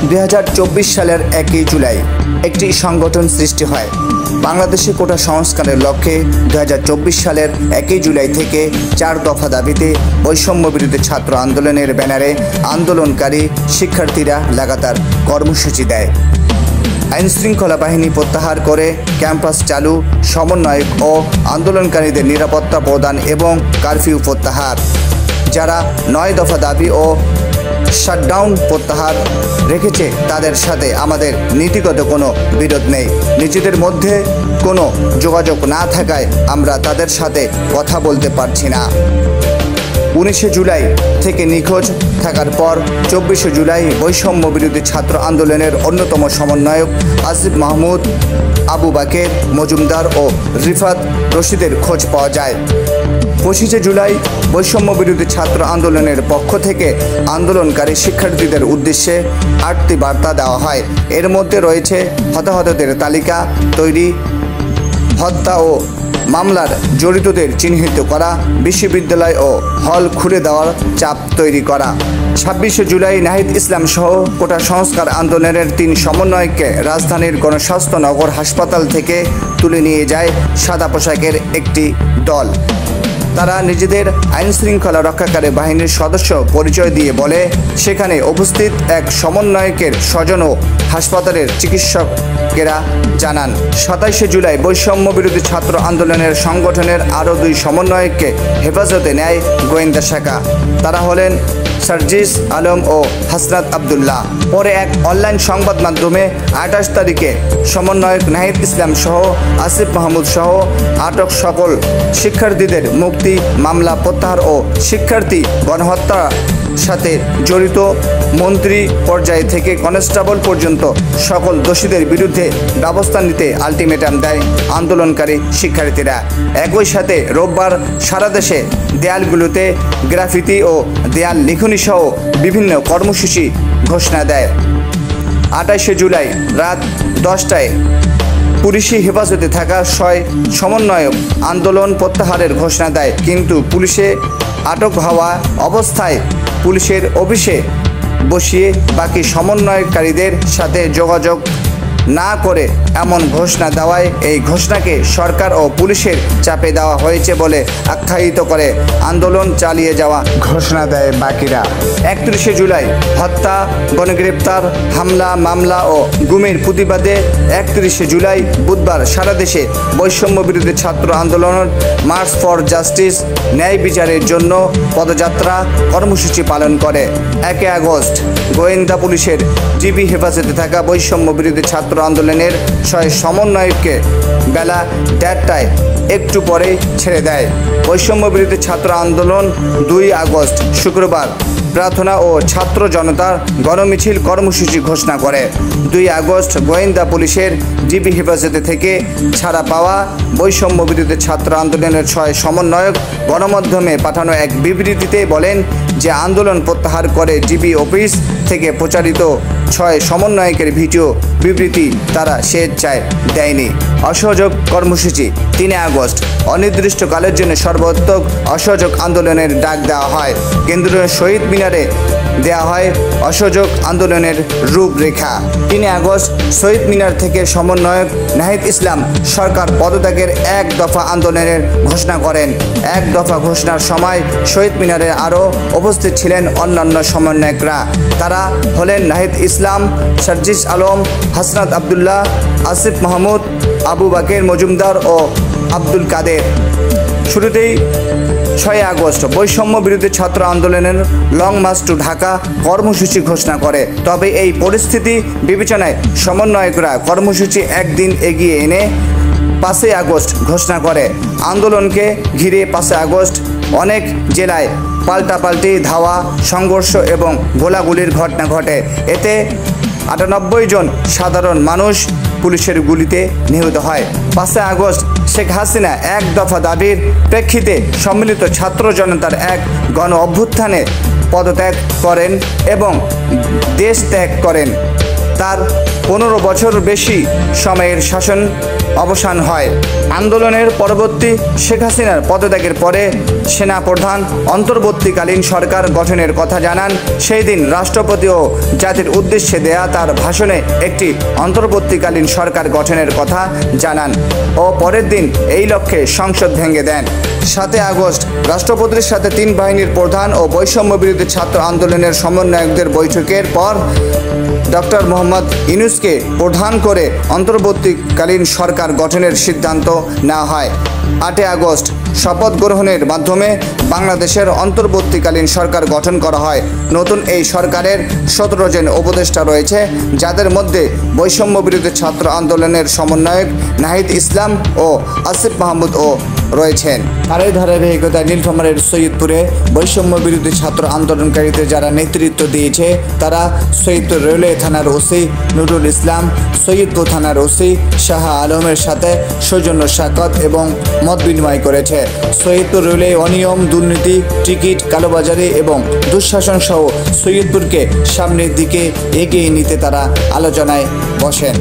2024 সালের 1 জুলাই একটি সংগঠন সৃষ্টি হয়। বাংলাদেশে কোটা সংস্কারের লক্ষ্যে 2024 সালের 1 জুলাই থেকে 4 দফা দাবিতে বৈষম্য বিরোধী ছাত্র আন্দোলনের ব্যানারে আন্দোলনকারী শিক্ষার্থীরা লাগাতার কর্মসূচি দেয়। আইনশৃঙ্খলা বাহিনী প্রত্যাহার করে ক্যাম্পাস চালু, সমন্বয়ক ও আন্দোলনকারীদের নিরাপত্তা প্রদান এবং কারফিউ প্রত্যাহার। যারা 9 দফা দাবি ও শাটডাউন প্রত্যাহার রেখেছে তাদের সাথে আমাদের নীতিগত কোনো বিরোধ নেই। নিজেদের মধ্যে কোনো যোগাযোগ না থাকায় আমরা তাদের সাথে কথা বলতে পারছি না। 19 জুলাই থেকে নিখোঁজ থাকার পর 24 জুলাই বৈষম্য বিরোধী ছাত্র আন্দোলনের অন্যতম সমন্বয়ক আসিফ মাহমুদ, আবু বাকের মজুমদার ও রিফাত রশিদের খোঁজ পাওয়া যায়। 25 জুলাই বৈষম্য বিরোধী ছাত্র আন্দোলনের পক্ষ থেকে আন্দোলনকারী শিক্ষার্থীদের উদ্দেশ্যে 8টি বার্তা দেওয়া হয়। এর মধ্যে রয়েছে হতাহতদের তালিকা তৈরি, হত্যা ও মামলার জড়িতদের চিহ্নিত করা, বিশ্ববিদ্যালয় ও হল খুলে দেওয়ার চাপ তৈরি করা। 26 জুলাই নাহিদ ইসলাম সহ কোটা সংস্কার আন্দোলনের 3 সমন্বয়ককে রাজধানীর গণস্বাস্থ্য নগর হাসপাতাল থেকে তুলে নিয়ে যায় সাদা পোশাকের একটি দল। তারা নিজেদের আইনশৃঙ্খলা রক্ষাকারী বাহিনীর সদস্য পরিচয় দিয়ে বলে সেখানে উপস্থিত এক সমন্বয়কের স্বজন ও হাসপাতালের চিকিৎসকেরা জানান। 27 জুলাই বৈষম্য বিরোধী ছাত্র আন্দোলনের সংগঠনের আরও 2 সমন্বয়ককে হেফাজতে নেয় গোয়েন্দা শাখা। তারা হলেন সার্জিস আলম ও হাসনাত আবদুল্লাহ। পরে এক অনলাইন সংবাদ মাধ্যমে 28 তারিখে সমন্বয়ক নাহিদ ইসলাম সহ আসিফ মাহমুদ সহ আটক সকল শিক্ষার্থীদের মুক্তি, মামলা প্রত্যাহার ও শিক্ষার্থী গণহত্যার সাথে জড়িত মন্ত্রী পর্যায় থেকে কনস্টেবল পর্যন্ত সকল দোষীদের বিরুদ্ধে ব্যবস্থা নিতে আলটিমেটাম দেয় আন্দোলনকারী শিক্ষার্থীরা। একই সাথে রোববার সারা দেশে দেয়ালগুলোতে গ্রাফিতি ও দেয়াল লিখনি সহ বিভিন্ন কর্মসূচি ঘোষণা দেয়। 28 জুলাই রাত 10টায় পুলিশি হেফাজতে থাকা 6 সমন্বয়ক আন্দোলন প্রত্যাহারের ঘোষণা দেয়, কিন্তু পুলিশে আটক হওয়া অবস্থায় পুলিশের অফিসে বসিয়ে বাকি সমন্বয়কারীদের সাথে যোগাযোগ না করে এমন ঘোষণা দেওয়ায় এই ঘোষণাকে সরকার ও পুলিশের চাপে দেওয়া হয়েছে বলে আখ্যায়িত করে আন্দোলন চালিয়ে যাওয়া ঘোষণা দেয় বাকিরা। 31 জুলাই হত্যা, গণগ্রেপ্তার, হামলা, মামলা ও গুমের প্রতিবাদে 31 জুলাই বুধবার সারা দেশে বৈষম্য বিরোধী ছাত্র আন্দোলনের মার্চ ফর জাস্টিস, ন্যায় বিচারের জন্য পদযাত্রা কর্মসূচি পালন করে। 1 আগস্ট গোয়েন্দা পুলিশের জিবি হেফাজতে থাকা বৈষম্য বিরোধী ছাত্র আন্দোলনের 6 সমন্বয়ককে বেলা 1:30টায় একটু পরে ছেড়ে দেয়। বৈষম্য বিরোধী ছাত্র আন্দোলন 2 আগস্ট শুক্রবার প্রার্থনা ও ছাত্র জনতার গণমিছিল কর্মসূচি ঘোষণা করে। 2 আগস্ট গোয়েন্দা পুলিশের জিবি হেফাজতে থেকে ছাড়া পাওয়া বৈষম্য বিরোধী ছাত্র আন্দোলনের 6 সমন্বয়ক গণমাধ্যমে পাঠানো এক বিবৃতিতে বলেন যে আন্দোলন প্রত্যাহার করে জিবি অফিস থেকে প্রচারিত 6 সমন্বয়কের ভিডিও বিবৃতি তারা স্বেচ্ছায় দেয়নি। অসহযোগ কর্মসূচি 3 আগস্ট অনির্দিষ্টকালের জন্য সর্বাত্মক অসহযোগ আন্দোলনের ডাক দেওয়া হয়। কেন্দ্রীয় শহীদ মিনারে দেওয়া হয় অসহযোগ আন্দোলনের রূপরেখা। 3 আগস্ট শহীদ মিনার থেকে সমন্বয়ক নাহিদ ইসলাম সরকার পদত্যাগের 1 দফা আন্দোলনের ঘোষণা করেন। 1 দফা ঘোষণার সময় শহীদ মিনারে আরও উপস্থিত ছিলেন অন্যান্য সমন্বয়করা। তারা হলেন নাহিদ ইসলাম, সার্জিস আলম, হাসনাত আবদুল্লাহ, আসিফ মাহমুদ, আবু বাকের মজুমদার ও আব্দুল কাদের। শুরুতেই 6 আগস্ট বৈষম্য বিরোধী ছাত্র আন্দোলনের লং মার্চ টু ঢাকা কর্মসূচি ঘোষণা করে। তবে এই পরিস্থিতি বিবেচনায় সমন্বয়করা কর্মসূচি একদিন এগিয়ে এনে 5 আগস্ট ঘোষণা করে। আন্দোলনকে ঘিরে 5 আগস্ট অনেক জেলায় পাল্টাপাল্টি ধাওয়া, সংঘর্ষ এবং গোলাগুলির ঘটনা ঘটে। এতে 98 জন সাধারণ মানুষ পুলিশের গুলিতে নিহত হয়। 5 আগস্ট শেখ হাসিনা 1 দফা দাবির প্রেক্ষিতে সম্মিলিত ছাত্র জনতার এক গণ অভ্যুত্থানে পদত্যাগ করেন এবং দেশ ত্যাগ করেন। তার 15 বছর বেশি সময়ের শাসন অবসান হয়। আন্দোলনের পরবর্তী শেখ হাসিনার পদত্যাগের পরে সেনাপ্রধান অন্তর্বর্তীকালীন সরকার গঠনের কথা জানান। সেই দিন রাষ্ট্রপতি ও জাতির উদ্দেশ্যে দেয়া তার ভাষণে একটি অন্তর্বর্তীকালীন সরকার গঠনের কথা জানান ও পরের দিন এই লক্ষ্যে সংসদ ভেঙে দেন। 7 আগস্ট রাষ্ট্রপতির সাথে 3 বাহিনীর প্রধান ও বৈষম্য বিরোধী ছাত্র আন্দোলনের সমন্বয়কদের বৈঠকের পর ডক্টর মোহাম্মদ ইউনূসকে প্রধান করে অন্তর্বর্তীকালীন সরকার গঠনের সিদ্ধান্ত নেওয়া হয়। 8 আগস্ট শপথ গ্রহণের মাধ্যমে বাংলাদেশের অন্তর্বর্তীকালীন সরকার গঠন করা হয়। নতুন এই সরকারের 17 জন উপদেষ্টা রয়েছে, যাদের মধ্যে বৈষম্য বিরোধী ছাত্র আন্দোলনের সমন্বয়ক নাহিদ ইসলাম ও আসিফ মাহমুদ ও রয়েছেন। আর এই ধারাবাহিকতায় নীলফামারীর সৈয়দপুরে বৈষম্য বিরোধী ছাত্র আন্দোলনকারীদের যারা নেতৃত্ব দিয়েছে তারা সৈয়দপুর রেলওয়ে থানার ওসি নুরুল ইসলাম, সৈয়দপুর থানার ওসি শাহ আলমের সাথে সৌজন্য সাক্ষাৎ এবং মত বিনিময় করেছে। সৈয়দপুর রেলওয়ে অনিয়ম, দুর্নীতি, টিকিট কালোবাজারি এবং দুঃশাসন সহ সৈয়দপুরকে সামনের দিকে এগিয়ে নিতে তারা আলোচনায় বসেন।